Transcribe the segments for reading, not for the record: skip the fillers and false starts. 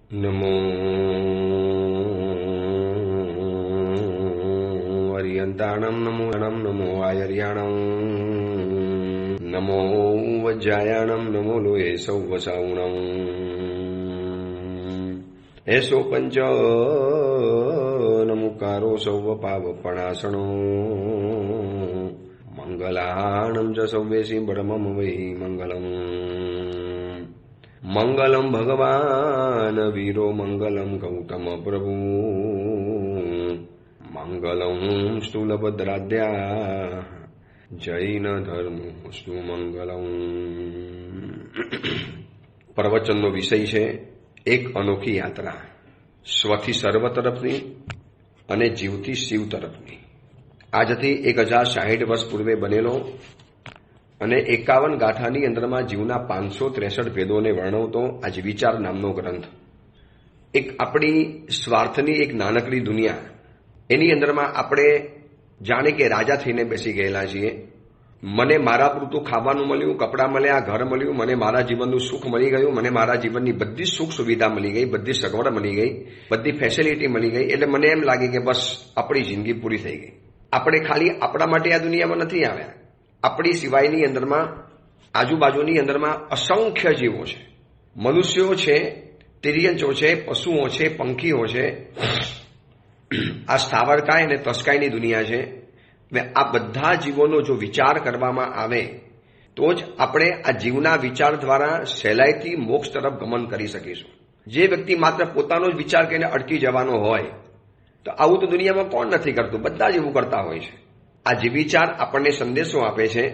નમો અરિયંતાણમ નમો નમો આયર્યાણમ નમો વજ્જાયાણમ નમો લોહે સૌવસાઉણમ એસો પંચ નમુકારો સૌવ પાવપણાસણો મંગલાણમ ચ સૌવેસી બ્રહ્મમ વૈ મંગલમ મંગલમ ભગવાન વીરો મંગલમ ગૌતમ પ્રભુ મંગલમ સ્થૂલભદ્રાદ્યા જૈન ધર્મ મંગલમ. પ્રવચનનો વિષય છે એક અનોખી યાત્રા, સ્વથી સર્વ તરફની અને જીવથી શિવ તરફની. આજથી 1060 વર્ષ પૂર્વે બનેલો અને 51 ગાથાની અંદરમાં જીવના 563 ભેદોને વર્ણવતો આજ વિચાર નામનો ગ્રંથ. એક આપણી સ્વાર્થની એક નાનકડી દુનિયા, એની અંદરમાં આપણે જાણે કે રાજા થઈને બેસી ગયેલા છીએ. મને મારા પૂરતું ખાવાનું મળ્યું, કપડાં મળ્યા, ઘર મળ્યું, મને મારા જીવનનું સુખ મળી ગયું, મને મારા જીવનની બધી સુખ સુવિધા મળી ગઈ, બધી સગવડ મળી ગઈ, બધી ફેસિલિટી મળી ગઈ. એટલે મને એમ લાગે કે બસ આપણી જિંદગી પૂરી થઈ ગઈ. આપણે ખાલી આપણા માટે આ દુનિયામાં નથી આવ્યા. આપણી સિવાયની અંદરમાં આજુબાજુની અંદરમાં અસંખ્ય જીવો છે, મનુષ્યો છે, તિર્યંચો છે, પશુઓ છે, પંખીઓ છે. આ સ્થાવરકાય અને તસ્કાયની દુનિયા છે. આ બધા જીવોનો જો વિચાર કરવામાં આવે તો જ આપણે આ જીવના વિચાર દ્વારા સહેલાઈથી મોક્ષ તરફ ગમન કરી શકીશું. જે વ્યક્તિ માત્ર પોતાનો જ વિચાર કરીને અટકી જવાનો હોય તો આવું તો દુનિયામાં કોણ નથી કરતું? બધા જ એવું કરતા હોય છે. આ જે વિચાર આપણને સંદેશો આપે છે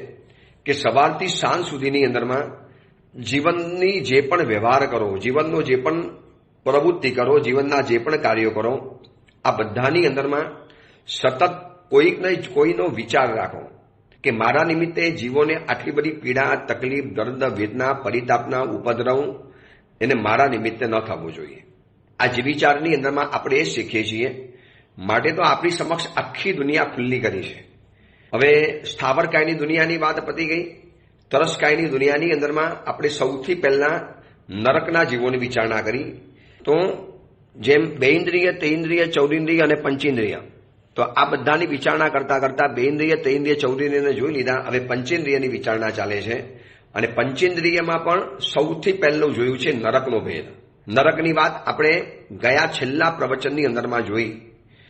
કે સવારથી સાંજ સુધીની અંદરમાં જીવનની જે પણ વ્યવહાર કરો, જીવનનો જે પણ પ્રવૃત્તિ કરો, જીવનના જે પણ કાર્યો કરો, આ બધાની અંદરમાં સતત કોઈનો વિચાર રાખો કે મારા નિમિત્તે જીવોને આટલી બધી પીડા, તકલીફ, દર્દ, વેદના, પરિતાપના ઉપદ્રવ એને મારા નિમિત્તે ન થવું જોઈએ. આ જે વિચારની અંદરમાં આપણે એ શીખીએ છીએ. માટે તો આપણી સમક્ષ આખી દુનિયા ખુલ્લી કરી છે. હવે સ્થાવરકાયની દુનિયાની વાત પતી ગઈ. તરસકાયની દુનિયાની અંદરમાં આપણે સૌથી પહેલા નરકના જીવોની વિચારણા કરી. તો જેમ 2 ઇન્દ્રિય, 3 ઇન્દ્રિય, 14 ઇન્દ્રિય અને પંચેન્દ્રિય, તો આ બધાની વિચારણા કરતા કરતા 2 ઇન્દ્રિય, 3 ઇન્દ્રિય, 14 ઇન્દ્રિયને જોઈ લીધા. હવે પંચેન્દ્રિયની વિચારણા ચાલે છે. અને પંચેન્દ્રિયમાં પણ સૌથી પહેલું જોયું છે નરકનો ભેદ. નરકની વાત આપણે ગયા છેલ્લા પ્રવચનની અંદરમાં જોઈ.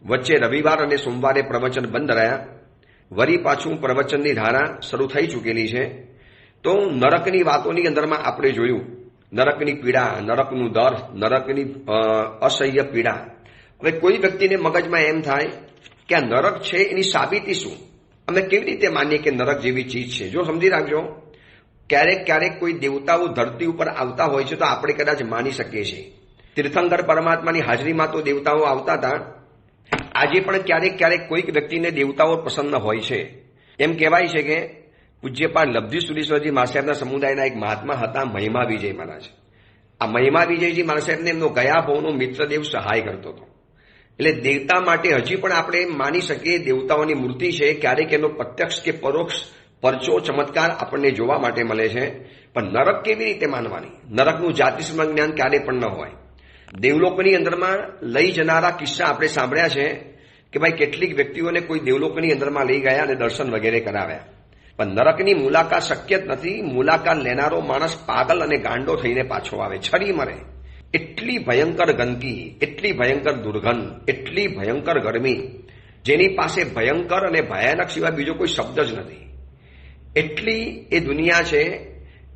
વચ્ચે રવિવાર અને સોમવારે પ્રવચન બંધ રહ્યા. વળી પાછું પ્રવચનની ધારા શરૂ થઈ ચૂકેલી છે. તો નરકની વાતોની અંદરમાં આપણે જોયું નરકની પીડા, નરકનું દર, નરકની અસહ્ય પીડા. હવે કોઈ વ્યક્તિને મગજમાં એમ થાય કે આ નરક છે એની સાબિતી શું? અમે કેવી રીતે માનીએ કે નરક જેવી ચીજ છે? જો સમજી રાખજો, ક્યારેક કોઈ દેવતાઓ ધરતી ઉપર આવતા હોય છે તો આપણે કદાચ માની શકીએ છીએ. તીર્થંકર પરમાત્માની હાજરીમાં તો દેવતાઓ આવતા હતા. આજે પણ ક્યારેક કોઈક વ્યક્તિને દેવતાઓ પ્રસન્ન હોય છે. એમ કહેવાય છે કે પૂજ્યપાદ લબ્ધી સુરેશ્વરજી મહાસાહેબના સમુદાયના એક મહાત્મા હતા, મહિમા વિજય મહારાજ. આ મહિમા વિજયજી મહારાજ સાહેબને એમનો ગયા ભાવનો મિત્રદેવ સહાય કરતો હતો. એટલે દેવતા માટે હજી પણ આપણે માની શકીએ દેવતાઓની મૂર્તિ છે. ક્યારેક એનો પ્રત્યક્ષ કે પરોક્ષ પરચો, ચમત્કાર આપણને જોવા માટે મળે છે. પણ નરક કેવી રીતે માનવાની? નરકનું જાતિસ્મરણ જ્ઞાન ક્યારે પણ ન હોય. દેવલોકની અંદરમાં લઈ જનારા કિસ્સા આપણે સાંભળ્યા છે કે ભાઈ કેટલીક વ્યક્તિઓને કોઈ દેવલોકની અંદરમાં લઈ ગયા અને દર્શન વગેરે કરાવ્યા. પણ નરકની મુલાકાત શક્ય જ નથી. મુલાકાત લેનારો માણસ પાગલ અને ગાંડો થઈને પાછો આવે, છરી મરે. એટલી ભયંકર ગંદકી, એટલી ભયંકર દુર્ગંધ, એટલી ભયંકર ગરમી, જેની પાસે ભયંકર અને ભયાનક સિવાય બીજો કોઈ શબ્દ જ નથી. એટલી એ દુનિયા છે,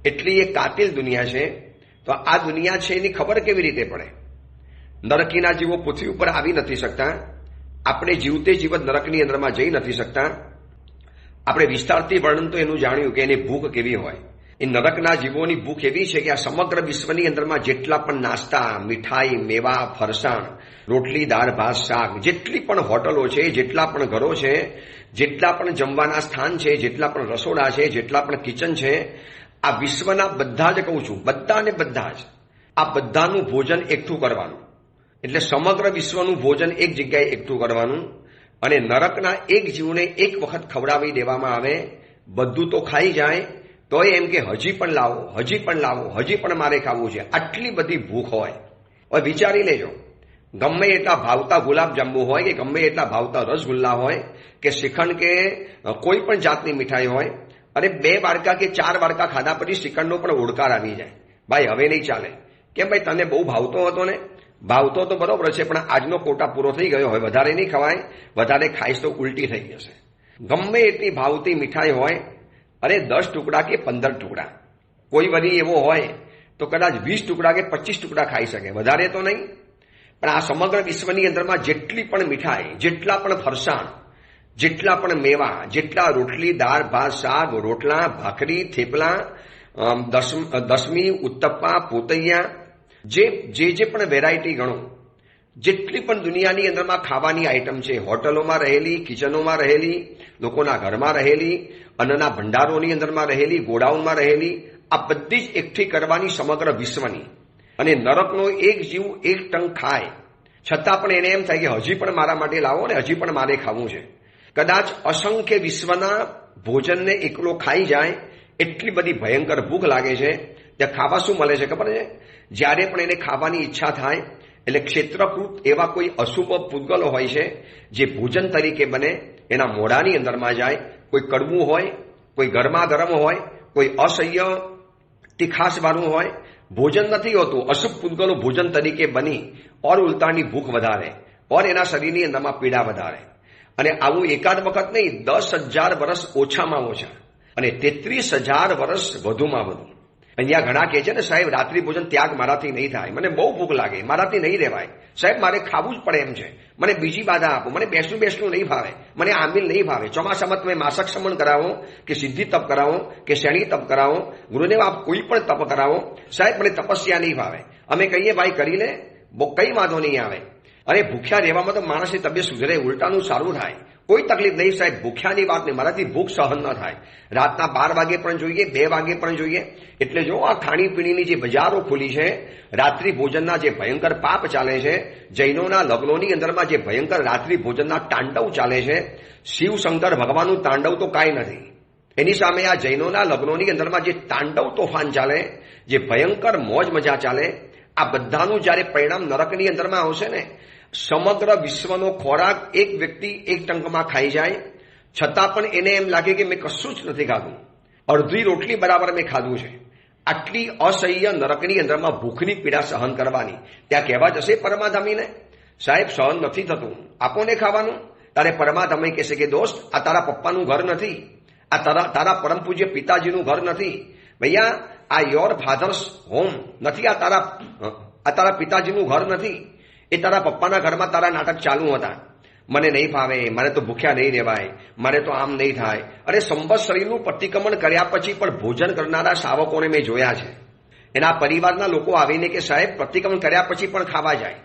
એટલી એ કાતિલ દુનિયા છે. તો આ દુનિયા છે એની ખબર કેવી રીતે પડે? નરકીના જીવો પૃથ્વી ઉપર આવી નથી શકતા. આપણે જીવતે જીવત નરકની અંદરમાં જઈ નથી શકતા. આપણે વિસ્તારથી વર્ણન તો એનું જાણ્યું કે એની ભૂખ કેવી હોય. એ નરકના જીવોની ભૂખ એવી છે કે આ સમગ્ર વિશ્વની અંદરમાં જેટલા પણ નાસ્તા, મીઠાઈ, મેવા, ફરસાણ, રોટલી, દાળ, ભાત, શાક, જેટલી પણ હોટલો છે, જેટલા પણ ઘરો છે, જેટલા પણ જમવાના સ્થાન છે, જેટલા પણ રસોડા છે, જેટલા પણ કિચન છે, આ વિશ્વના બધા જ કહું છું, બધા જ આ બધાનું ભોજન એકઠું કરવાનું. એટલે સમગ્ર વિશ્વનું ભોજન એક જગ્યાએ એકઠું કરવાનું. અને નરકના એક જીવને એક વખત ખવડાવી દેવામાં આવે, બધું તો ખાઈ જાય તોય એમ કે હજી પણ લાવો, હજી પણ લાવો, હજી પણ મારે ખાવું છે. આટલી બધી ભૂખ હોય. હવે વિચારી લેજો, ગમે એટલા ભાવતા ગુલાબજાંબુ હોય કે ગમે એટલા ભાવતા રસગુલ્લા હોય કે શ્રીખંડ કે કોઈ પણ જાતની મીઠાઈ હોય, અને 2 વાડકા કે 4 વાડકા ખાધા પછી શ્રીખંડનો પણ ઓડકાર આવી જાય, ભાઈ હવે નહીં ચાલે. કેમ ભાઈ, તને બહુ ભાવતો હતો ને? ભાવતો તો બરોબર છે, પણ આજનો કોટા પૂરો થઈ ગયો, હવે વધારે નહીં ખવાય, વધારે ખાઈશ તો ઉલટી થઈ જશે. ગમે એટલી ભાવતી મીઠાઈ હોય, અરે 10 ટુકડા કે 15 ટુકડા, કોઈ વળી એવો હોય તો કદાચ 20 ટુકડા કે 25 ટુકડા ખાઈ શકે, વધારે તો નહીં. પણ આ સમગ્ર વિશ્વની અંદરમાં જેટલી પણ મીઠાઈ, જેટલા પણ ફરસાણ, જેટલા પણ મેવા, જેટલા રોટલી, દાળ, ભાત, શાક, રોટલા, ભાખરી, થેપલા, દસમી, ઉત્તપ્પા, પોતૈયા, જે પણ વેરાયટી ગણો, જેટલી પણ દુનિયાની અંદરમાં ખાવાની આઈટમ છે, હોટલોમાં રહેલી, કિચનોમાં રહેલી, લોકોના ઘરમાં રહેલી, અન્નના ભંડારોની અંદરમાં રહેલી, ગોડાઉનમાં રહેલી, આ બધી જ એકઠી કરવાની સમગ્ર વિશ્વની. અને નરકનો એક જીવ એક ટંક ખાય છતાં પણ એને એમ થાય કે હજી પણ મારા માટે લાવો ને હજી પણ મારે ખાવું છે. કદાચ અસંખ્ય વિશ્વના ભોજનને એકલો ખાઈ જાય એટલી બધી ભયંકર ભૂખ લાગે છે. ત્યાં ખાવા શું મળે છે ખબર છે? જ્યારે પણ એને ખાવાની ઈચ્છા થાય એટલે ક્ષેત્રકૃત એવા કોઈ અશુભ પૂતગલો હોય છે જે ભોજન તરીકે બને, એના મોઢાની અંદરમાં જાય. કોઈ કડવું હોય, કોઈ ગરમા ગરમ હોય, કોઈ અસહ્ય તીખાશવાળું હોય. ભોજન નથી હોતું, અશુભ પૂતગલો ભોજન તરીકે બની ઓર ઉલટાની ભૂખ વધારે ઓર એના શરીરની અંદરમાં પીડા વધારે. અને આવું એકાદ વખત નહીં, 10,000 વર્ષ ઓછામાં ઓછા અને 33,000 વર્ષ વધુમાં વધુ. અહીંયા ઘણા કહે છે ને, સાહેબ રાત્રિ ભોજન ત્યાગ મારાથી નહીં થાય, મને બહુ ભૂખ લાગે, મારાથી નહીં રહેવાય, સાહેબ મારે ખાવું જ પડે એમ છે, મને બીજી બાધા આપો, મને બેસનું નહીં ભાવે, મને આમિલ નહીં ભાવે. ચોમાસામાં તમે માસક સમન કરાવો કે સિદ્ધિ તપ કરાવો કે શ્રેણી તપ કરાવો, ગુરુદેવ આપ કોઈ પણ તપ કરાવો, સાહેબ મને તપસ્યા નહીં ભાવે. અમે કહીએ ભાઈ કરી લે, કઈ વાંધો નહીં આવે. અને ભૂખ્યા રહેવામાં તો માણસની તબિયત સુધરે, ઉલટાનું સારું થાય, કોઈ તકલીફ નહીં સાહેબ. ભૂખ્યાની વાત નહીં, મારાથી ભૂખ સહન ન થાય. રાતના 12 વાગે પણ જોઈએ, 2 વાગે પણ જોઈએ. એટલે જો આ ખાણીપીણીની જે બજારો ખુલી છે, રાત્રિ ભોજનના જે ભયંકર પાપ ચાલે છે, જૈનોના લગ્નોની અંદરમાં જે ભયંકર રાત્રિ ભોજનના તાંડવ ચાલે છે, શિવ શંકર ભગવાનનું તાંડવ તો કાંઈ નથી એની સામે. આ જૈનોના લગ્નોની અંદરમાં જે તાંડવ તોફાન ચાલે, જે ભયંકર મોજ મજા ચાલે, આ બધાનું જ્યારે પરિણામ નરકની અંદરમાં આવશે ને, સમગ્ર વિશ્વનો ખોરાક એક વ્યક્તિ એક ટંકમાં ખાઈ જાય છતાં પણ એને એમ લાગે કે મેં કશું જ નથી ખાધું, અડધી રોટલી બરાબર મેં ખાધું છે. આટલી અસહ્ય નરકની અંદરમાં ભૂખની પીડા સહન કરવાની. ત્યાં કહેવા જશે પરમાધામીને, સાહેબ સહન નથી થતું, આપોને ખાવાનું. તારે પરમાધામી કહેશે કે દોસ્ત, આ તારા પપ્પાનું ઘર નથી, આ તારા પરમ પૂજ્ય પિતાજીનું ઘર નથી ભૈયા, આ યોર ફાધર્સ હોમ નથી, આ તારા પિતાજીનું ઘર નથી. એ તારા પપ્પાના ઘરમાં તારા નાટક ચાલુ હતા. મને નહીં ફાવે, મારે તો ભૂખ્યા નહીં રહેવાય, મારે તો આમ નહીં થાય. અરે સંવત્સરીનું પ્રતિક્રમણ કર્યા પછી પણ ભોજન કરનારા શાવકોને મેં જોયા છે. એના પરિવારના લોકો આવીને કે સાહેબ પ્રતિક્રમણ કર્યા પછી પણ ખાવા જાય.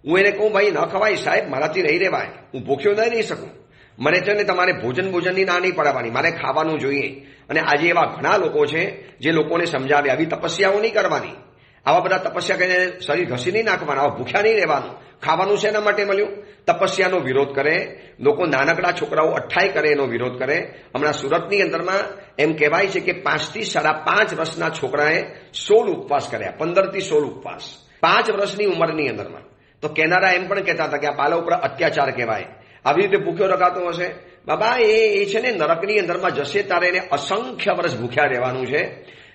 હું એને કહું ભાઈ ન ખવાય સાહેબ, મારાથી નહીં રહેવાય, હું ભૂખ્યો નહીં રહી શકું. મને છે ને તમારે ભોજનની ના નહીં પડવાની, મારે ખાવાનું જોઈએ. અને આજે એવા ઘણા લોકો છે જે લોકોને સમજાવે આવી તપસ્યાઓ નહીં કરવાની, આવા બધા તપસ્યા કરીને શરીર ઘસી નહીં નાખવાના, આવા ભૂખ્યા નહીં રહેવાનું. ખાવાનું શેના માટે મળ્યું? તપસ્યાનો વિરોધ કરે લોકો, નાનકડા છોકરાઓ 28 કરે એનો વિરોધ કરે. હમણાં સુરતની અંદરમાં એમ કહેવાય છે કે 5 થી 5.5 વર્ષના છોકરાએ 16 ઉપવાસ કર્યા, 15 થી 16 ઉપવાસ 5 વર્ષની ઉંમરની અંદરમાં. તો કેનારા એમ પણ કહેતા હતા કે આ બાળક ઉપર અત્યાચાર કહેવાય. આવી રીતે ભૂખ્યો રખાતો હશે બાબા, એ છે ને નરકની અંદરમાં જશે ત્યારે એને અસંખ્ય વર્ષ ભૂખ્યા રહેવાનું છે.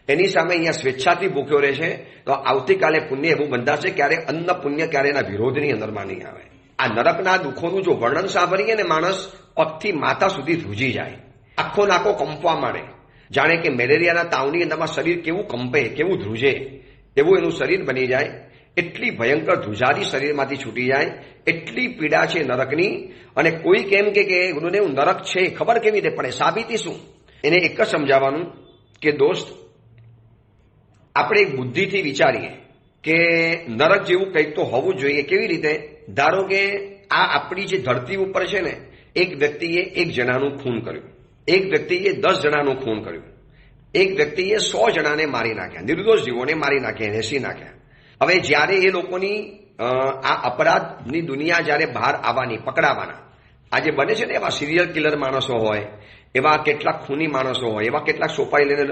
એની સામે અહીંયા સ્વેચ્છાથી ભૂખ્યો રહે છે તો આવતીકાલે પુણ્ય એવું બંધાશે ક્યારે અન્ન પુણ્ય ક્યારે એના વિરોધની અંદરમાં નહીં આવે. આ નરકના દુઃખોનું જો વર્ણન સાંભળીએ ને માણસ પગથી માથા સુધી ધ્રુજી જાય, આખો નાકો કંપવા માંડે, જાણે કે મેલેરિયાના તાવની અંદરમાં શરીર કેવું કંપે, કેવું ધ્રુજે એવું એનું શરીર બની જાય. એટલી ભયંકર ધ્રુજારી શરીરમાંથી છૂટી જાય, એટલી પીડા છે નરકની. અને કોઈ કેમ કે ગુરુદેવ નરક છે ખબર કેવી રીતે પડે, સાબિતી શું? એને એક જ સમજાવવાનું કે દોસ્ત, આપણે બુદ્ધિથી વિચારીએ કે નરક જેવું કંઈક તો હોવું જોઈએ. કેવી રીતે? ધારો કે આ આપણી જે ધરતી ઉપર છે ને, એક વ્યક્તિએ 1 જણાનું ખૂન કર્યું, એક વ્યક્તિએ 10 જણાનું ખૂન કર્યું, એક વ્યક્તિએ 100 જણાને મારી નાખ્યા, નિર્દોષ જીવોને મારી નાખ્યા, હેસી નાખ્યા. હવે જ્યારે એ લોકોની આ અપરાધની દુનિયા જ્યારે બહાર આવવાની, પકડાવાના, આજે બને છે ને એવા સિરિયલ કિલર માણસો હોય, એવા કેટલાક ખૂની માણસો હોય, એવા કેટલાક સોપારી લઈને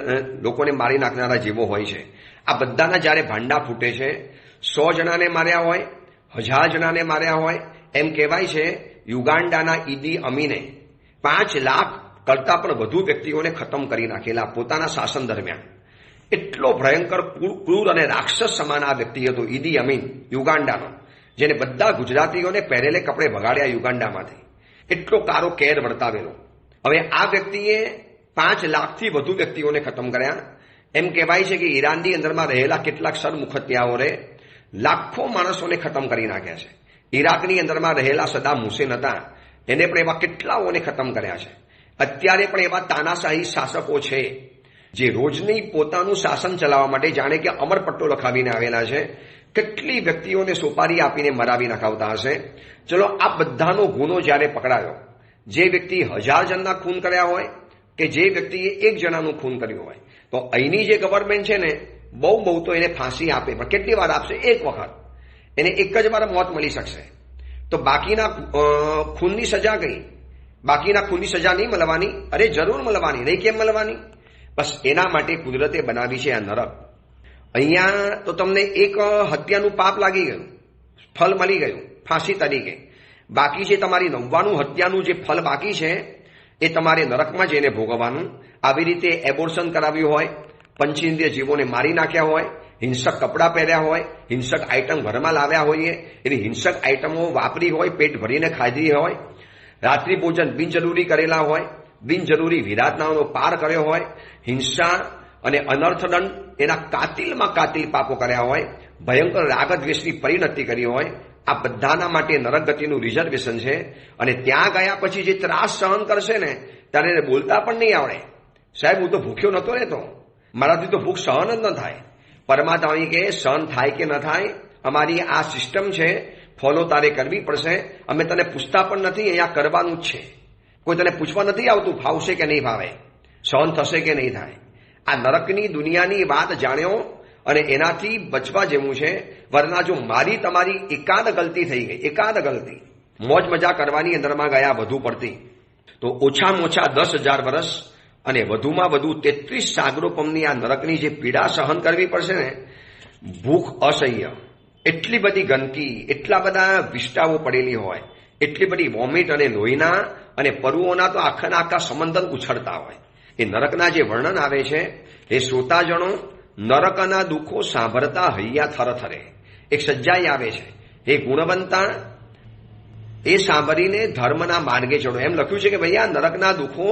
લોકોને મારી નાખનારા જીવો હોય છે. આ બધાના જ્યારે ભાંડા ફૂટે છે, 100 જણાને માર્યા હોય, 1000 જણાને માર્યા હોય. એમ કહેવાય છે યુગાન્ડાના ઈદી અમીને 5 લાખ કરતા પણ વધુ વ્યક્તિઓને ખતમ કરી નાખેલા પોતાના શાસન દરમિયાન. એટલો ભયંકર ક્રૂર અને રાક્ષસ સમાન આ વ્યક્તિ હતો ઈદી અમીન યુગાન્ડાનો, જેને બધા ગુજરાતીઓને પહેરેલે કપડે ભગાડ્યા યુગાન્ડામાંથી. એટલો કારો કેર વર્તાવેલો. હવે આ વ્યક્તિએ 5 લાખથી વધુ વ્યક્તિઓને ખતમ કર્યા. એમ કહેવાય છે કે ઈરાનની અંદરમાં રહેલા કેટલાક સરમુખત્યાઓને લાખો માણસોને ખતમ કરી નાખ્યા છે. ઈરાકની અંદરમાં રહેલા સદામ હુસેન હતા, એને પણ એવા કેટલાઓને ખતમ કર્યા છે. અત્યારે પણ એવા તાનાશાહી શાસકો છે જે રોજની પોતાનું શાસન ચલાવવા માટે જાણે કે અમરપટ્ટો લખાવીને આવેલા છે. કેટલી વ્યક્તિઓને સોપારી આપીને મરાવી નખાવતા હશે. ચલો, આ બધાનો ગુનો જ્યારે પકડાયો, જે વ્યક્તિ 1000 જણના ખૂન કર્યા હોય કે જે વ્યક્તિએ 1 જણાનું ખૂન કર્યું હોય, તો અહીંની જે ગવર્મેન્ટ છે ને, બહુ તો એને ફાંસી આપે, પણ કેટલી વાર આપશે? 1 વખત. એને 1 જ વાર મોત મળી શકશે. તો બાકીના ખૂનની સજા કઈ? બાકીના ખૂનની સજા નહીં મળવાની? અરે જરૂર મળવાની. નહીં કેમ મળવાની? બસ એના માટે કુદરતે બનાવી છે આ નરક. અહીંયા તો તમને એક હત્યાનું પાપ લાગી ગયું, ફળ મળી ગયું ફાંસી તરીકે. બાકી છે તમારી 99 હત્યાનું જે ફળ બાકી છે એ તમારે નરકમાં જઈને ભોગવવાનું. આવી રીતે એબોર્શન કરાવ્યું હોય, પંચેન્દ્રિય જીવોને મારી નાખ્યા હોય, હિંસક કપડાં પહેર્યા હોય, હિંસક આઈટમ ઘરમાં લાવ્યા હોઈએ, એવી હિંસક આઈટમો વાપરી હોય, પેટ ભરીને ખાધી હોય, રાત્રિ ભોજન બિનજરૂરી કરેલા હોય, બિનજરૂરી વિરાટનાઓનો પાર કર્યો હોય, હિંસા અને અનર્થદંડ એના કાતિલમાં કાતિલ પાપો કર્યા હોય, ભયંકર રાગદ્વેષની પરિણતિ કરી હોય, આ બધાના માટે નરક ગતિનું રિઝર્વેશન છે. અને ત્યાં ગયા પછી જે ત્રાસ સહન કરશે ને, ત્યારે એને બોલતા પણ નહીં આવડે. સાહેબ, હું તો ભૂખ્યો નતો રહેતો, મારાથી તો ભૂખ સહન જ ન થાય. પરમાત્મા કે સહન થાય કે ન થાય, અમારી આ સિસ્ટમ છે, ફોલો તારે કરવી પડશે. અમે તને પૂછતા પણ નથી, અહીંયા કરવાનું જ છે. કોઈ તને પૂછવા નથી આવતું ફાવશે કે નહીં ફાવે, સહન થશે કે નહીં થાય. આ નરકની દુનિયાની વાત જાણ્યો અને એનાથી બચવા જેવું છે. વરના જો મારી તમારી એકાદ ગલતી થઈ ગઈ, એકાદ ગલતી, મોજ મજા કરવાની અંદરમાં ગયા વધુ પડતી, તો ઓછામાં ઓછા 10,000 વર્ષ અને વધુમાં વધુ 33 સાગરોપમની આ નરકની જે પીડા સહન કરવી પડશે ને, ભૂખ અસહ્ય, એટલી બધી ગંદકી, એટલા બધા વિષ્ટાઓ પડેલી હોય, એટલી બધી વોમિટ અને લોહીના અને પરુઓના તો આખા સમંદર ઉછળતા હોય. એ નરકના જે વર્ણન આવે છે, એ શ્રોતાજનો નરકના દુઃખો સાંભળતા હૈયા થરથરે. એક સજ્જાઈ આવે છે, હે ગુણવંતા, એ સાંભળીને ધર્મના માર્ગે ચડો. એમ લખ્યું છે કે ભાઈ આ નરકના દુઃખો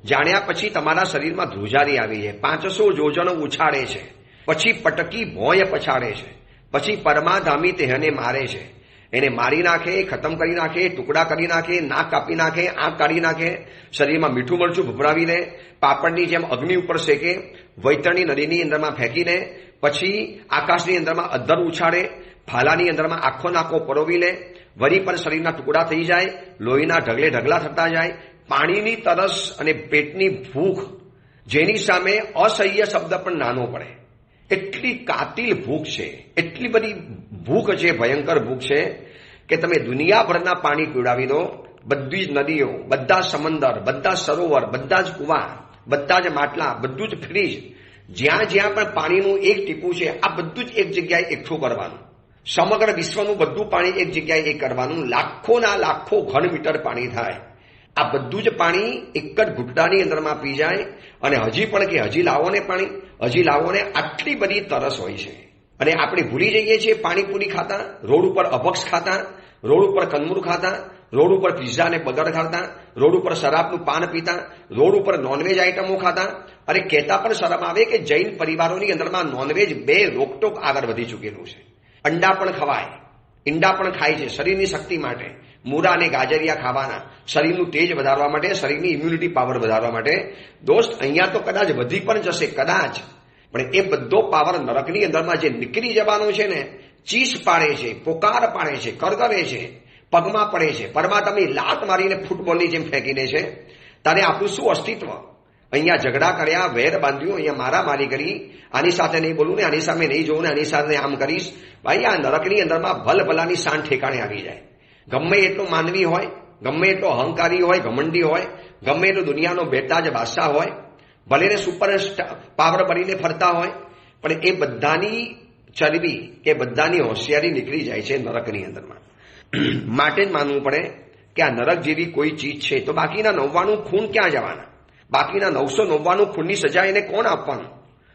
જાણ્યા પછી તમારા શરીરમાં ધ્રુજારી આવી છે, 500 જોજન ઉછાળે છે, પછી પટકી ભોંય પછાડે છે, પછી પરમાધામી તેહને મારે છે. એને મારી નાખે, ખતમ કરી નાખે, ટુકડા કરી નાખે, નાક કાપી નાખે, આંખ કાઢી નાખે, શરીરમાં મીઠું મરચું ભભરાવી લે, પાપડની જેમ અગ્નિ ઉપર શેકે, વૈતરણી નદીની અંદરમાં ફેંકીને, પછી આકાશની અંદરમાં અદ્ધર ઉછાળે, ભાલાની અંદરમાં આખો નાખો પરોવી લે, વળી પણ શરીરના ટુકડા થઈ જાય, લોહીના ઢગલે ઢગલા થતા જાય, પાણીની તરસ અને પેટની ભૂખ, જેની સામે અસહ્ય શબ્દ પણ નાનો પડે. એટલી કાતિલ ભૂખ છે, એટલી બધી ભૂખ છે, ભયંકર ભૂખ છે કે તમે દુનિયાભરના પાણી પીવડાવી દો, બધી જ નદીઓ, બધા સમંદર, બધા સરોવર, બધા જ કુવા, બધા જ માટલા, બધું જ ફ્રીજ, જ્યાં જ્યાં પણ પાણીનું એક ટીપું છે, આ બધું જ એક જગ્યાએ એકઠું કરવાનું. સમગ્ર વિશ્વનું બધું પાણી એક જગ્યાએ એક કરવાનું. લાખોના લાખો ઘન મીટર પાણી થાય. આ બધું જ પાણી એક જ ઘૂંટડાની અંદરમાં પી જાય. અને હજી પણ કે હજી લાવો ને પાણી, હજી લાવો ને, આટલી બધી તરસ હોય છે. અને આપણે ભૂલી જઈએ છીએ પાણીપુરી ખાતા, રોડ ઉપર અભક્ષ ખાતા, રોડ ઉપર કંદમૂળ ખાતા, રોડ ઉપર પિઝા અને બર્ગર ખાતા, રોડ ઉપર શરાબનું પાન પીતા, રોડ ઉપર નોનવેજ આઈટમો ખાતા. અરે કહેતા પણ શરમ આવે કે જૈન પરિવારોની અંદરમાં નોનવેજ 2 રોકટોક આગળ વધી ચૂકેલું છે. અંડા પણ ખવાય, ઈંડા પણ ખાય છે શરીરની શક્તિ માટે. મૂળા અને ગાજરિયા ખાવાના, શરીરનું તેજ વધારવા માટે, શરીરની ઇમ્યુનિટી પાવર વધારવા માટે. દોસ્ત, અહીંયા તો કદાચ વધી પણ જશે, કદાચ, પણ એ બધો પાવર નરકની અંદરમાં જે નીકળી જવાનો છે ને, ચીસ પાડે છે, પોકાર પાડે છે, કરગરે છે, પગમાં પડે છે, પરમાત્માની લાત મારીને ફૂટબોલની જેમ ફેંકી દે છે. તારે આપણું શું અસ્તિત્વ? અહીંયા ઝઘડા કર્યા, વેર બાંધ્યું, અહીંયા મારામારી કરી, આની સાથે નહીં બોલું ને, આની સામે નહીં જોઉં ને, આની સાથે આમ કરીશ. ભાઈ, આ નરકની અંદરમાં ભલભલાની શાન ઠેકાણે આવી જાય. ગમે એટલો માનવી હોય, ગમે એટલો અહંકારી હોય, ઘમંડી હોય, ગમે એટલો દુનિયાનો બેતાજ બાદશાહ હોય, ભલે ને સુપર પાવર બનીને ફરતા હોય, પણ એ બધાની ચરબી કે બધાની હોશિયારી નીકળી જાય છે નરકની અંદરમાં. માટે જ માનવું પડે કે આ નરક જેવી કોઈ ચીજ છે તો બાકીના 99 ખૂન ક્યાં જવાના? બાકીના 999 ખૂનની સજા એને કોણ આપવાનું?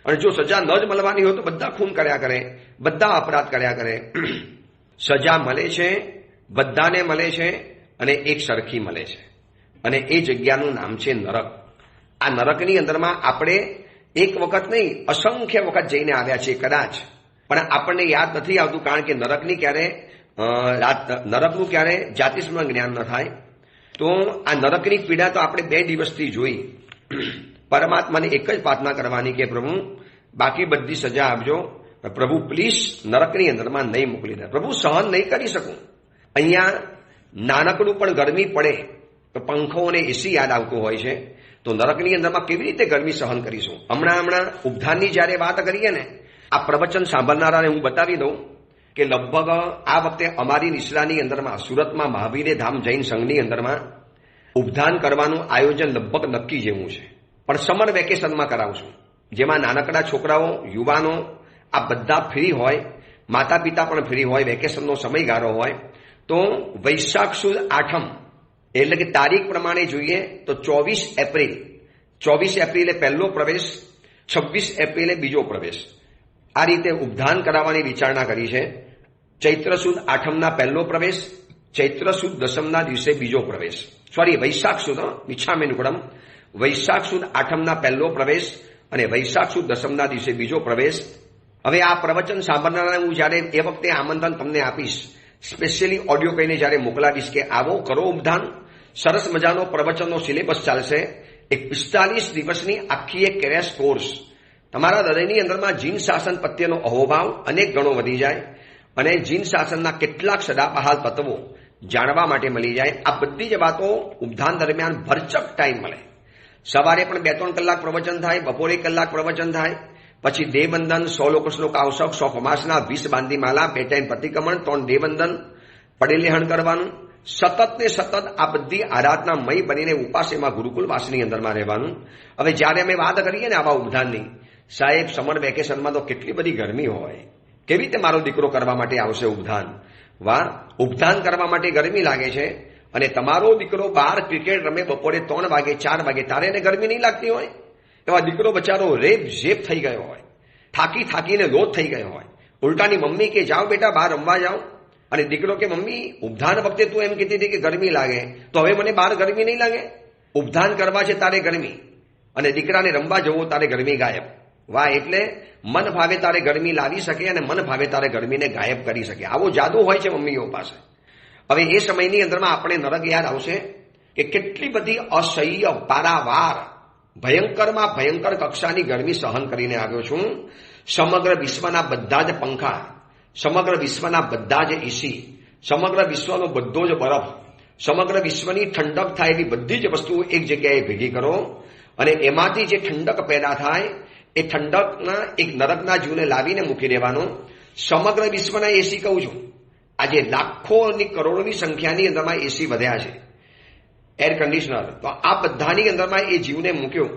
અને જો સજા ન જ મળવાની હોય તો બધા ખૂન કર્યા કરે, બધા અપરાધ કર્યા કરે. સજા મળે છે, બધાને મળે છે અને એક સરખી મળે છે, અને એ જગ્યાનું નામ છે નરક. આ નરકની અંદરમાં આપણે એક વખત નહીં, અસંખ્ય વખત જઈને આવ્યા છીએ કદાચ, પણ આપણને યાદ નથી આવતું, કારણ કે નરકનું ક્યારે જાતિસ્મરણ જ્ઞાન ન થાય. તો આ નરકની પીડા તો આપણે 2 દિવસથી જોઈ. પરમાત્માને એક જ પ્રાર્થના કરવાની કે પ્રભુ બાકી બધી સજા આપજો, પ્રભુ પ્લીઝ નરકની અંદરમાં નહીં મોકલી દે. પ્રભુ સહન નહીં કરી શકું. અહીંયા નાનકડું પણ ગરમી પડે તો પંખો અને એસી યાદ આવતું હોય છે, તો નરકની અંદરમાં કેવી રીતે ગરમી સહન કરીશું? હમણાં ઉપધાનની જ્યારે વાત કરીએ ને, આ પ્રવચન સાંભળનારાને હું બતાવી દઉં કે લગભગ આ વખતે અમારી નિસરાની અંદરમાં સુરતમાં મહાવીર ધામ જૈન સંઘની અંદરમાં ઉપધાન કરવાનું આયોજન લગભગ નક્કી જેવું છે, પણ સમર વેકેશનમાં કરાવશું, જેમાં નાનકડા છોકરાઓ, યુવાનો આ બધા ફ્રી હોય, માતા પિતા પણ ફ્રી હોય, વેકેશનનો સમયગાળો હોય. તો વૈશાખ સુદ આઠમ એટલે કે તારીખ પ્રમાણે જોઈએ તો 24 એપ્રિલે પહેલો પ્રવેશ, 26 એપ્રિલે બીજો પ્રવેશ. આ રીતે ઉપધાન કરાવવાની વિચારણા કરી છે. ચૈત્ર સુદ આઠમના પહેલો પ્રવેશ, ચૈત્ર સુદ દસમના દિવસે બીજો પ્રવેશ. વૈશાખ સુદ મિચ્છામિનુકુળમ, વૈશાખ સુદ આઠમના પહેલો પ્રવેશ અને વૈશાખ સુદ દસમના દિવસે બીજો પ્રવેશ. હવે આ પ્રવચન સાંભળનારા હું જ્યારે એ વખતે આમંત્રણ તમને આપીશ, સ્પેશિયલી ઓડિયો કહીને જ્યારે મોકલાવીશ કે આવો કરો ઉપધાન, સરસ મજાનો પ્રવચનનો સિલેબસ ચાલશે. એક 45 દિવસની આખી એક ક્રેશ કોર્સ. તમારા હૃદયની અંદરમાં જીન શાસન પ્રત્યેનો અહોભાવ અનેક ગણો વધી જાય અને જીન શાસનના કેટલાક સદાબહાર તત્વો જાણવા માટે મળી જાય. આ બધી જ વાતો ઉપધાન દરમિયાન ભરચક ટાઈમ મળે. સવારે પણ 2-3 કલાક પ્રવચન થાય, બપોરે 1 કલાક પ્રવચન થાય, પછી દેવવંદન, 100 લોકશ્લોક આવશ્યક, 100 ફમાસના, 20 બાંધી માલા, 2 ટાઈમ પ્રતિક્રમણ, 3 દેવવંદન, પડેલેહણ કરવાનું. સતત ને સતત આ બધી આરાધનામય બનીને ઉપાસેમાં ગુરુકુલવાસની અંદરમાં રહેવાનું. હવે જ્યારે અમે વાત કરીએ ને આવા ઉપધાનની, સાહેબ સમર વેકેશનમાં તો કેટલી બધી ગરમી હોય, કેવી રીતે મારો દીકરો કરવા માટે આવશે ઉપધાન? વાહ, ઉપધાન કરવા માટે ગરમી લાગે છે અને તમારો દીકરો બહાર ક્રિકેટ રમે બપોરે 3 વાગે 4 વાગે, તારે એને ગરમી નહીં લાગતી હોય? એવા દીકરો બચારો રેપ ઝેપ થઈ ગયો હોય, થાકીને લોથ થઈ ગયો હોય. ઉલટાની મમ્મી કે જાઓ બેટા બહાર રમવા જાઓ, અને દીકરો કે મમ્મી ઉપધાન વખતે તું એમ કહેતી હતી કે ગરમી લાગે, તો હવે મને બહાર ગરમી નહીં લાગે? ઉપધાન કરવા છે તારે ગરમી, અને દીકરાને રમવા જવું તારે ગરમી ગાયબ. વાહ, એટલે મન ભાવે તારે ગરમી લાવી શકે અને મન ભાવે તારે ગરમીને ગાયબ કરી શકે. આવો જાદુ હોય છે મમ્મીઓ પાસે. હવે એ સમયની અંદરમાં આપણે નરક યાદ આવશે કે કેટલી બધી અસહ્ય, પારાવાર, ભયંકરમાં ભયંકર કક્ષાની ગરમી સહન કરીને આવ્યો છું. સમગ્ર વિશ્વના બધા જ પંખા, સમગ્ર વિશ્વના બધા જ એસી, સમગ્ર વિશ્વનો બધો જ બરફ, સમગ્ર વિશ્વની ઠંડક થાય એવી બધી જ વસ્તુઓ એક જગ્યાએ ભેગી કરો અને એમાંથી જે ઠંડક પેદા થાય એ ઠંડકના એક નરકના જીવને લાવીને મૂકી દેવાનો. સમગ્ર વિશ્વના એસી કહું છું, આજે લાખોની કરોડોની સંખ્યાની અંદરમાં એસી વધ્યા છે, એર કન્ડિશનર. તો આ બધાની અંદરમાં એ જીવને મૂક્યો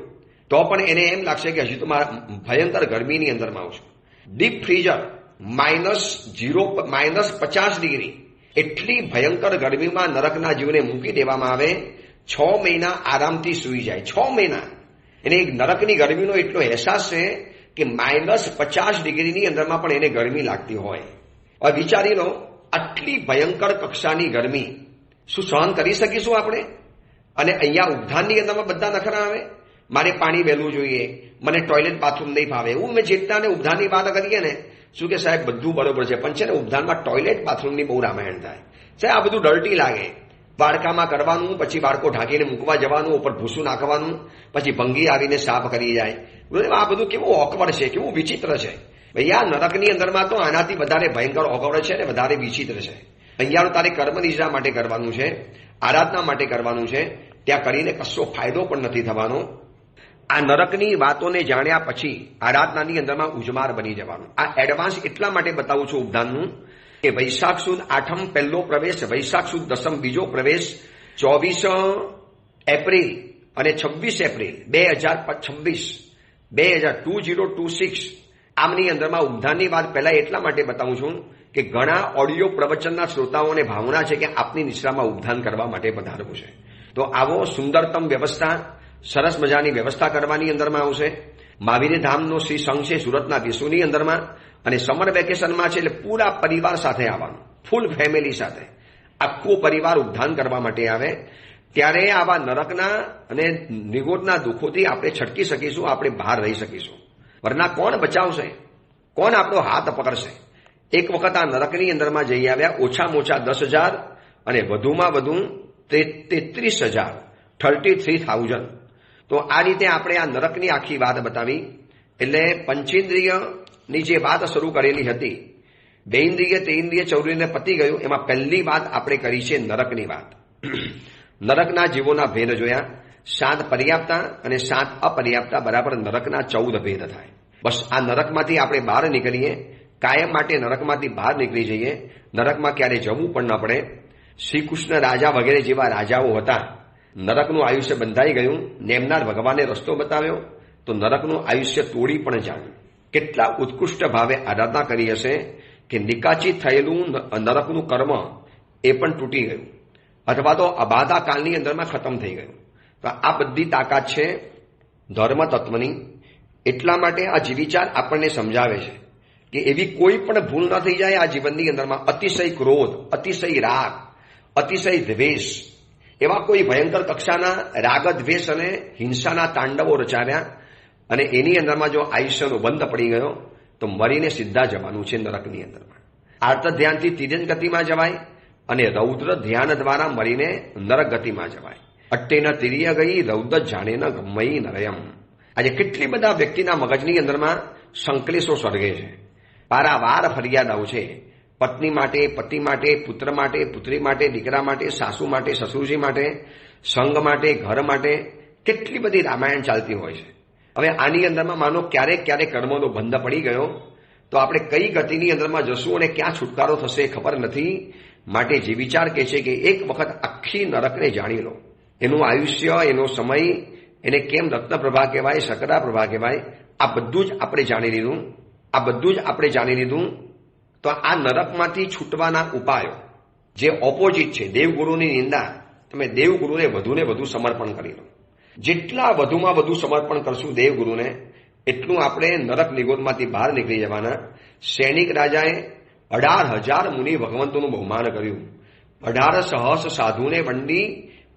તો પણ એને એમ લાગશે કે હજી તો મારા ભયંકર ગરમીની અંદરમાં આવું છું. ડીપ ફ્રીઝર -50 ડિગ્રી, એટલી ભયંકર ગરમીમાં નરકના જીવને મૂકી દેવામાં આવે. 6 મહિના આરામથી સૂઈ જાય. 6 મહિના એને એક નરકની ગરમીનો એટલો અહેસાસ છે કે -50 ડિગ્રીની અંદરમાં પણ એને ગરમી લાગતી હોય. હવે વિચારી લો, આટલી ભયંકર કક્ષાની ગરમી શું સહન કરી શકીશું આપણે? અને અહીંયા ઉપધાનની અંદરમાં બધા નખરા આવે, મારે પાણી વહેલું જોઈએ, મને ટોયલેટ બાથરૂમ નહીં ફાવે. એવું મેં જેટલાને ઉપધાનની વાત કરીએ ને, શું કે સાહેબ બધું બરોબર છે, પણ છે ને ઉપધાનમાં ટોયલેટ બાથરૂમની બહુ રામાયણ થાય. સાહેબ આ બધું ડર્ટી લાગે. બાળકામાં કરવાનું, પછી બાળકો ઢાંકીને મૂકવા જવાનું, ઉપર ભૂસું નાખવાનું, પછી ભંગી આવીને સાફ કરી જાય. આ બધું કેવું ઓકવર્ડ છે, કેવું વિચિત્ર છે. ભાઈ આ નરકની અંદરમાં તો આનાથી વધારે ભયંકર ઓકવર્ડ છે ને વધારે વિચિત્ર છે. અહીંયા તારે કર્મ નિષ્ઠા માટે કરવાનું છે, આરાધના માટે કરવાનું છે, ત્યાં કરીને કશો ફાયદો પણ નથી થવાનો. આ નરકની વાતોને જાણ્યા પછી આરાધનાની અંદરમાં ઉજમાર બની જવાનું. આ એડવાન્સ એટલા માટે બતાવું છું ઉપધાનનું કે વૈશાખ સુદ આઠમ પહેલો પ્રવેશ, વૈશાખ સુદ દસમ બીજો પ્રવેશ, 24 એપ્રિલ અને 26 એપ્રિલ 2026 આમની અંદરમાં ઉદ્ધાનની વાત પહેલા એટલા માટે બતાવું છું કે ઘણા ઓડિયો પ્રવચનના શ્રોતાઓને ભાવના છે કે આપની નિશ્રામાં ઉદ્ધાન કરવા માટે પધારવું છે. તો આવો સુંદરતમ વ્યવસ્થા, સરસ મજાની વ્યવસ્થા કરવાની અંદરમાં આવશે. મહાવીર ધામનો શ્રી સંઘ છે સુરતના વિશ્વની અંદરમાં, અને સમર વેકેશનમાં છે એટલે પૂરા પરિવાર સાથે આવવાનું, ફૂલ ફેમિલી સાથે આખો પરિવાર ઉદ્ધાન કરવા માટે આવે. ત્યારે આવા નરકના અને નિગોદના દુઃખોથી આપણે છટકી શકીશું, આપણે બહાર રહી શકીશું. વરના કોણ બચાવશે? કોણ આપણો હાથ પકડશે? એક વખત આ નરકની અંદરમાં જઈ આવ્યા ઓછામાં ઓછા 10,000 અને વધુમાં વધુ 33,000, 33,000. તો આ રીતે આપણે આ નરકની આખી વાત બતાવી. એટલે પંચેન્દ્રિયની જે વાત શરૂ કરેલી હતી, 2 ઇન્દ્રિય, 3 ઇન્દ્રિય, 4 ઇન્દ્રિય પતી ગયું. એમાં પહેલી વાત આપણે કરી છે નરકની વાત. નરકના જીવોના ભેદ જોયા. 7 પર્યાપ્તા અને 7 અપર્યાપ્તા બરાબર નરકના 14 ભેદ થાય. બસ આ નરકમાંથી આપણે બહાર નીકળીએ, કાયમ માટે નરકમાંથી બહાર નીકળી જઈએ. નરકમાં ક્યારે જવું પણ ન પડે. શ્રી કૃષ્ણ રાજા વગેરે જેવા રાજાઓ હતા, નરકનું આયુષ્ય બંધાઈ ગયું, નેમનાર ભગવાને રસ્તો બતાવ્યો તો નરકનું આયુષ્ય તોડી પણ જાણ્યું. કેટલા ઉત્કૃષ્ટ ભાવે આરાધના કરી હશે કે નિકાચિત થયેલું નરકનું કર્મ એ પણ તૂટી ગયું, અથવા તો અબાધા કાળની અંદરમાં ખતમ થઈ ગયું. તો આ બધી તાકાત છે ધર્મ તત્વની. એટલા માટે આ જીવિચાર આપણને સમજાવે છે કે એવી કોઈ પણ ભૂલ ન થઈ જાય આ જીવનની અંદરમાં. અતિશય ક્રોધ, અતિશય રાગ, અતિશય દ્વેષ, એવા કોઈ ભયંકર કક્ષાના રાગ, દ્વેષ અને હિંસાના તાંડવો રચાવ્યા અને એની અંદરમાં જો આયુષ્યનો બંધ પડી ગયો તો મરીને સીધા જવાનું છે નરકની અંદરમાં. આર્ત ધ્યાનથી તિર્યંજ ગતિમાં જવાય અને રૌદ્ર ધ્યાન દ્વારા મરીને નરક ગતિમાં જવાય. અટ્ટેન તિર્ય ગઈ રૌદ્ર જાણે ન ગમઈ નરયમ. આજે કેટલી બધા વ્યક્તિના મગજની અંદરમાં સંકલેશો સર્ગે છે, પારાવાર ફરિયાદાઓ છે. પત્ની માટે, પતિ માટે, પુત્ર માટે, પુત્રી માટે, દીકરા માટે, સાસુ માટે, સસુરજી માટે, સંઘ માટે, ઘર માટે કેટલી બધી રામાયણ ચાલતી હોય છે. હવે આની અંદરમાં માનો ક્યારેક કર્મનો બંધ પડી ગયો તો આપણે કઈ ગતિની અંદરમાં જશું અને ક્યાં છુટકારો થશે ખબર નથી. માટે જે વિચાર કહે છે કે એક વખત આખી નરકને જાણી લો, એનું આયુષ્ય, એનો સમય, એને કેમ રત્નપ્રભા કહેવાય, શકરા પ્રભા કહેવાય, આ બધું જ આપણે જાણી લીધું. તો આ નરકમાંથી છૂટવાના ઉપાયો જે ઓપોઝિટ છે, દેવગુરુની નિંદા, તમે દેવગુરુને વધુને વધુ સમર્પણ કરી લો. જેટલા વધુમાં વધુ સમર્પણ કરશું દેવગુરુને એટલું આપણે નરક નિગોદમાંથી બહાર નીકળી જવાના. સૈનિક રાજાએ 18,000 મુનિ ભગવંતોનું બહુમાન કર્યું. 18 સહસ્ર સાધુને વંડી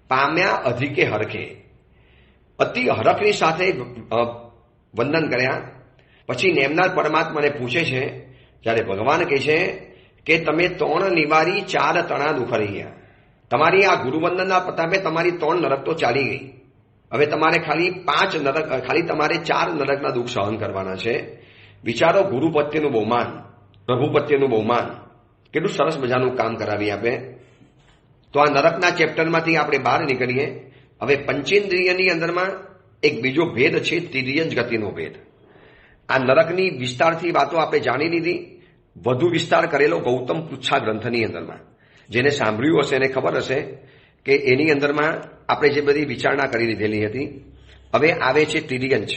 પામ્યા અધિકે હરખે. અતિ હરખની સાથે વંદન કર્યા. પછી નેમનાર પરમાત્માને પૂછે છે, જ્યારે ભગવાન કહે છે કે તમે 3 નિવારી 4 તણા દુખરી ગયા. તમારી આ ગુરુવંદનના પ્રતાપે તમારી 3 નરક તો ચાલી ગઈ. હવે તમારે ખાલી 4 નરકના દુઃખ સહન કરવાના છે. વિચારો, ગુરુ પ્રત્યેનું બહુમાન, પ્રભુ પ્રત્યેનું બહુમાન કેટલું સરસ મજાનું કામ કરાવી આપે. તો આ નરકના ચેપ્ટરમાંથી આપણે બહાર નીકળીએ. હવે પંચેન્દ્રિયની અંદરમાં એક બીજો ભેદ છે, તિર્યંજ ગતિનો ભેદ. આ નરકની વિસ્તારથી વાતો આપણે જાણી લીધી. વધુ વિસ્તાર કરેલો ગૌતમ પૃચ્છા ગ્રંથની અંદરમાં. જેને સાંભળ્યું હશે એને ખબર હશે કે એની અંદરમાં આપણે જે બધી વિચારણા કરી લીધેલી હતી. હવે આવે છે તિર્યંજ.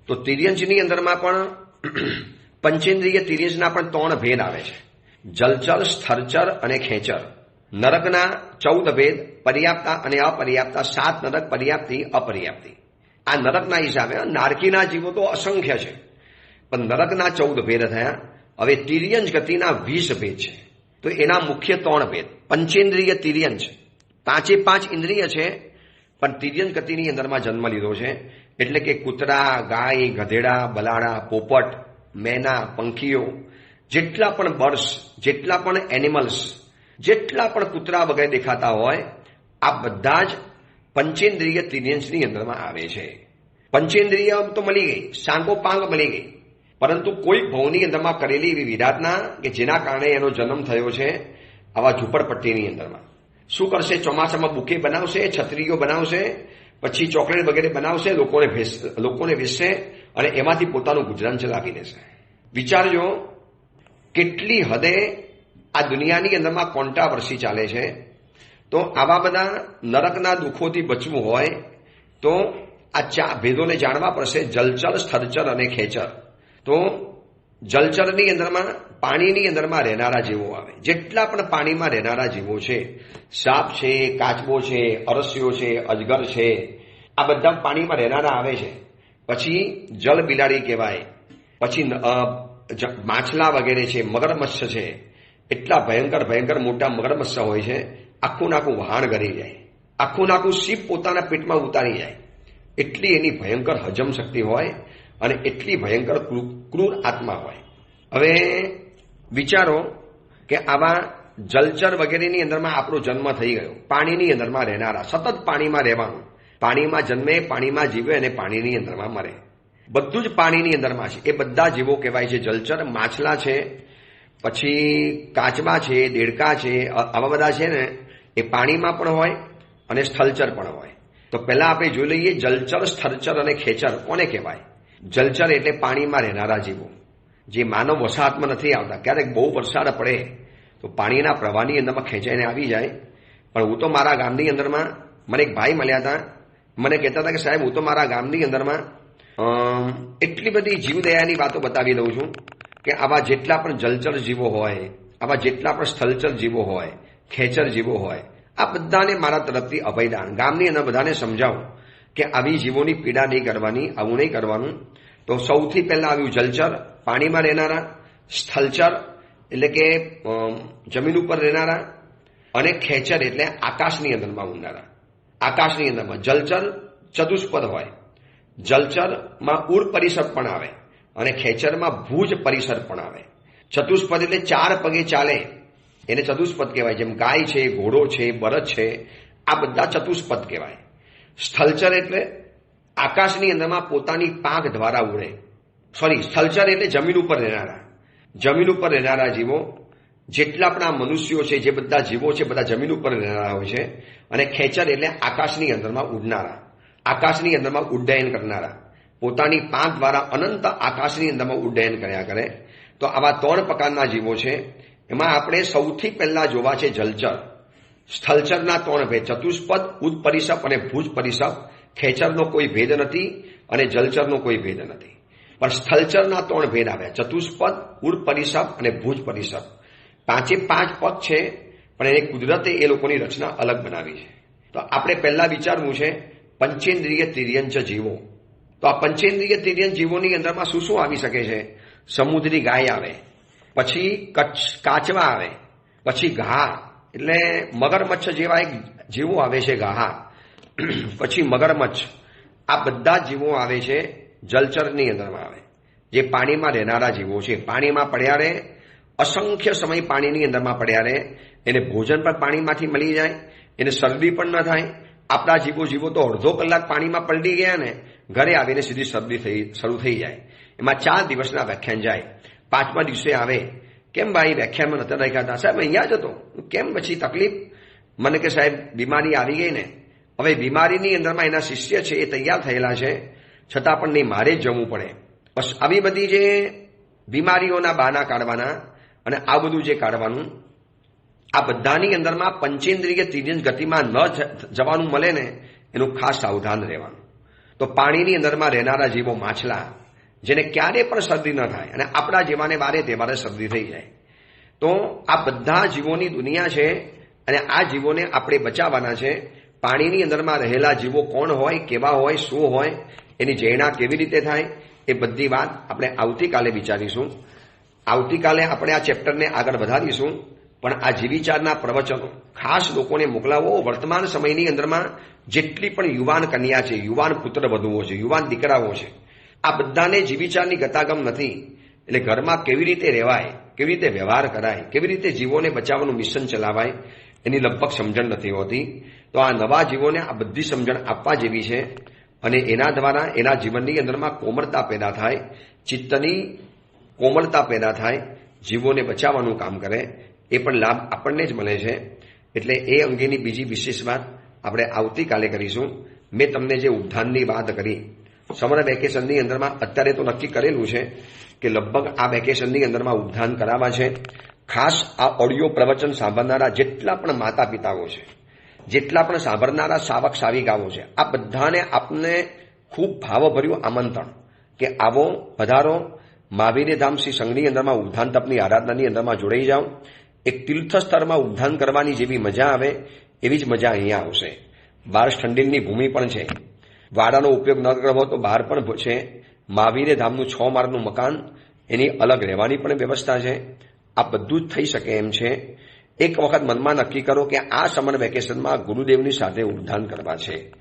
તો તિર્યંજની અંદરમાં પણ પંચેન્દ્રિય તિર્યંજના પણ 3 ભેદ આવે છે, જલચર, સ્થળચર અને ખેંચર. નરકના 14 ભેદ, પર્યાપ્તા અને અપર્યાપ્તા. 7 નરક, પર્યાપ્તિ, અપર્યાપ્તિ. આ નરકના હિસાબે. નારકીના જીવો તો અસંખ્ય છે, પણ નરકના 14 ભેદ થયા. હવે તિર્યંજ ગતિના 20 ભેદ છે. તો એના મુખ્ય 3 ભેદ. પંચેન્દ્રિય તિર્યંજ, 5 ઇન્દ્રિય છે, પણ તિર્યંજ ગતિની અંદરમાં જન્મ લીધો છે. એટલે કે કૂતરા, ગાય, ગધેડા, બલાડા, પોપટ, મેના, પંખીઓ, જેટલા પણ બર્ડ્સ, જેટલા પણ એનિમલ્સ, જેટલા પણ કૂતરા વગેરે દેખાતા હોય, આ બધા જ પંચેન્દ્રિય તિર્યંજની અંદરમાં આવે છે. પંચેન્દ્રિય તો મળી ગઈ, સાંગોપાંગ મળી ગઈ, પરંતુ કોઈ ભવની અંદરમાં કરેલી એવી વિરાટના કે જેના કારણે એનો જન્મ થયો છે આવા ઝૂંપડપટ્ટીની અંદરમાં. શું કરશે? ચોમાસામાં બુકે બનાવશે, છત્રીઓ બનાવશે, પછી ચોકલેટ વગેરે બનાવશે, લોકોને વેચશે અને એમાંથી પોતાનું ગુજરાન ચલાવી લેશે. વિચારજો કેટલી હદે આ દુનિયાની અંદરમાં કોન્ટ્રાવર્સી ચાલે છે. તો આવા બધા નરકના દુઃખોથી બચવું હોય તો આ ભેદોને જાણવા પડશે, જલચર, સ્થળચર અને ખેચર. તો જલચરની અંદરમાં પાણીની અંદરમાં રહેનારા જીવો આવે. જેટલા પણ પાણીમાં રહેનારા જીવો છે, સાપ છે, કાચબો છે, અરસ્યો છે, અજગર છે, આ બધા પાણીમાં રહેનારા આવે છે. પછી જલ બિલાડી કહેવાય, પછી માછલા વગેરે છે, મગરમચ્છ છે. એટલા ભયંકર મોટા મગરમચ્છ હોય છે, આખું નાખું વહાણ કરી જાય, આખું નાખું શીપ પોતાના પેટમાં ઉતારી જાય. એટલી એની ભયંકર હજમ શક્તિ હોય અને એટલી ભયંકર ક્રૂર આત્મા હોય. હવે વિચારો કે આવા જલચર વગેરેની અંદરમાં આપણો જન્મ થઈ ગયો. પાણીની અંદરમાં રહેનારા, સતત પાણીમાં રહેવાનું, પાણીમાં જન્મે, પાણીમાં જીવે અને પાણીની અંદરમાં મરે. બધું જ પાણીની અંદરમાં છે. એ બધા જીવો કહેવાય છે જલચર. માછલા છે, પછી કાચબા છે, દેડકા છે, આવા બધા છે ને એ પાણીમાં પણ હોય અને સ્થળચર પણ હોય. તો પહેલા આપણે જોઈ લઈએ જલચર, સ્થળચર અને ખેચર કોને કહેવાય. જલચર એટલે પાણીમાં રહેનારા જીવો, જે માનવ વસાહતમાં નથી આવતા. ક્યારેક બહુ વરસાદ પડે તો પાણીના પ્રવાહની અંદરમાં ખેંચાઈને આવી જાય. પણ હું તો મારા ગામની અંદરમાં, મને એક ભાઈ મળ્યા હતા, મને કહેતા હતા કે સાહેબ હું તો મારા ગામની અંદરમાં એટલી બધી જીવદયાની વાતો બતાવી દઉં છું કે આવા જેટલા પણ જલચર જીવો હોય, આવા જેટલા પણ સ્થળચર જીવો હોય, ખેચર જીવો હોય, આ બધાને મારા તરફથી અભયદાન. ગામની અંદર બધાને સમજાવું કે આવી જીવોની પીડા નહીં કરવાની, આવું નહીં કરવાનું. તો સૌથી પહેલા આવ્યું જલચર, પાણીમાં રહેનારા, સ્થળચર એટલે કે જમીન ઉપર રહેનારા, અને ખેચર એટલે આકાશની અંદરમાં ઉડનારા. આકાશની અંદરમાં જલચર ચતુષ્પદ હોય. જલચરમાં ઉર પરિસર પણ આવે અને ખેચરમાં ભુજ પરિસર પણ આવે. ચતુષ્પદ એટલે 4 પગે ચાલે, એને ચતુષ્પદ કહેવાય. જેમ ગાય છે, ઘોડો છે, બળદ છે, આ બધા ચતુષ્પદ કહેવાય. સ્થળચર એટલે આકાશની અંદરમાં પોતાની પાંખ દ્વારા ઉડે. સ્થળચર એટલે જમીન ઉપર રહેનારા. જમીન ઉપર રહેનારા જીવો, જેટલા પણ આ મનુષ્યો છે, જે બધા જીવો છે, બધા જમીન ઉપર રહેનારા હોય છે. અને ખેચર એટલે આકાશની અંદરમાં ઉડનારા, આકાશની અંદરમાં ઉડ્ડયન કરનારા, પોતાની પાંખ દ્વારા અનંત આકાશની અંદરમાં ઉડ્ડયન કર્યા કરે. તો આવા 3 પ્રકારના જીવો છે. એમાં આપણે સૌથી પહેલા જોવા છે જલચર. સ્થળચરના 3 ભેદ, ચતુષ્પદ, ઉદ પરિસપ અને ભુજ પરિસપ. ખેચરનો કોઈ ભેદ નથી અને જલચરનો કોઈ ભેદ નથી. પણ સ્થળચરના 3 ભેદ આવ્યા, ચતુષ્પદ, ઉડ પરિસપ અને ભુજ પરિસપ. 5 પગ છે, પણ એને કુદરતે એ લોકોની રચના અલગ બનાવી છે. તો આપણે પહેલા વિચારવું છે પંચેન્દ્રિય તિર્યંચ જીવો. તો આ પંચેન્દ્રિય તિર્યંચ જીવોની અંદરમાં શું શું આવી શકે છે? સમુદ્રી ગાય આવે, પછી કાચવા આવે, પછી ઘા એટલે મગરમચ્છ જેવા એક જીવો આવે છે, ઘા, પછી મગરમચ્છ. આ બધા જીવો આવે છે જલચરની અંદરમાં આવે, જે પાણીમાં રહેનારા જીવો છે. પાણીમાં પડ્યા રહે, અસંખ્ય સમય પાણીની અંદરમાં પડ્યા રહે. એને ભોજન પણ પાણીમાંથી મળી જાય, એને શરદી પણ ન થાય. આપણા જીવો તો અડધો કલાક પાણીમાં પલટી ગયા ને ઘરે આવીને સીધી શરદી શરૂ થઈ જાય. એમાં 4 દિવસના વ્યાખ્યાન જાય. 5મા દિવસે આવે, કેમ ભાઈ વ્યાખ્યાનમાં નતા દેખાતા? સાહેબ અહીંયા જ હતો. કેમ? પછી તકલીફ? મને કે સાહેબ બીમારી આવી ગઈ ને. હવે બીમારીની અંદરમાં એના શિષ્ય છે, એ તૈયાર થયેલા છે, છતાં પણ નહીં, મારે જ જવું પડે. બસ આવી બધી જે બીમારીઓના બહાના કાઢવાના અને આ બધું જે કાઢવાનું, આ બધાની અંદરમાં પંચેન્દ્રિય તિર્યંચ ગતિમાં ન જવાનું મળે ને એનું ખાસ સાવધાન રહેવાનું. તો પાણીની અંદરમાં રહેનારા જીવો, માછલા, જેને ક્યારે પણ શરદી ન થાય અને આપણા જેવાને વારે તહેવારે શરદી થઈ જાય. તો આ બધા જીવોની દુનિયા છે અને આ જીવોને આપણે બચાવવાના છે. પાણીની અંદરમાં રહેલા જીવો કોણ હોય, કેવા હોય, શું હોય, એની જૈના કેવી રીતે થાય, એ બધી વાત આપણે આવતીકાલે વિચારીશું. આવતીકાલે આપણે આ ચેપ્ટરને આગળ વધારીશું. પણ આ જીવિચારના પ્રવચનો ખાસ લોકોને મોકલાવો. વર્તમાન સમયની અંદરમાં જેટલી પણ યુવાન કન્યા છે, યુવાન પુત્ર વધુઓ છે, યુવાન દીકરાઓ છે, આ બધાને જીવિચારની ગતાગમ નથી. એટલે ઘરમાં કેવી રીતે રહેવાય, કેવી રીતે વ્યવહાર કરાય, કેવી રીતે જીવોને બચાવવાનું મિશન ચલાવાય, એની લગભગ સમજણ નથી હોતી. તો આ નવા જીવોને આ બધી સમજણ આપવા જેવી છે અને એના દ્વારા એના જીવનની અંદરમાં કોમળતા પેદા થાય, ચિત્તની કોમળતા પેદા થાય, જીવોને બચાવવાનું કામ કરે. એ પણ લાભ આપણને જ મળે છે. એટલે એ અંગેની બીજી વિશેષ વાત આપણે આવતીકાલે કરીશું. મેં તમને જે ઉદ્ધાનની વાત કરી, સમર વેકેશનની અંદરમાં અત્યારે તો નક્કી કરેલું છે કે લગભગ આ વેકેશનની અંદરમાં ઉદ્ધાન કરાવવા છે. ખાસ આ ઓડિયો પ્રવચન સાંભળનારા જેટલા પણ માતા પિતાઓ છે, જેટલા પણ સાંભળનારા સાવક સાવિકાઓ છે, આ બધાને આપને ખૂબ ભાવભર્યું આમંત્રણ કે આવો, પધારો મહાવીરે ધામ શ્રી સંઘની અંદરમાં ઉદ્ધાન તપની આરાધનાની અંદરમાં જોડાઈ જાઓ. એક તીર્થ સ્તરમાં ઉદ્ધાન કરવાની જેવી મજા આવે એવી જ મજા અહીંયા આવશે. બહાર ઠંડીની ભૂમિ પણ છે. વાડાનો ઉપયોગ ન કરવો તો બહાર પણ છે. મહાવીરે ધામનું 6 માળનું મકાન, એની અલગ રહેવાની પણ વ્યવસ્થા છે. આ બધું જ થઈ શકે એમ છે. એક વખત મનમાં નક્કી કરો કે આ સમર વેકેશનમાં ગુરુદેવની સાથે ઉદ્ધાન કરવા છે.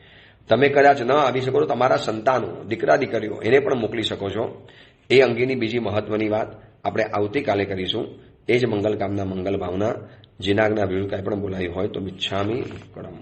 તમે કદાચ ન આવી શકો તો તમારા સંતાનો, દીકરા દીકરીઓ એને પણ મોકલી શકો છો. એ અંગેની બીજી મહત્વની વાત આપણે આવતીકાલે કરીશું. એ જ મંગલકામના મંગલ ભાવના. જીનાગના વિરુદ્ધ કાંઈ પણ બોલાયું હોય તો મિચ્છામી દુક્કડમ.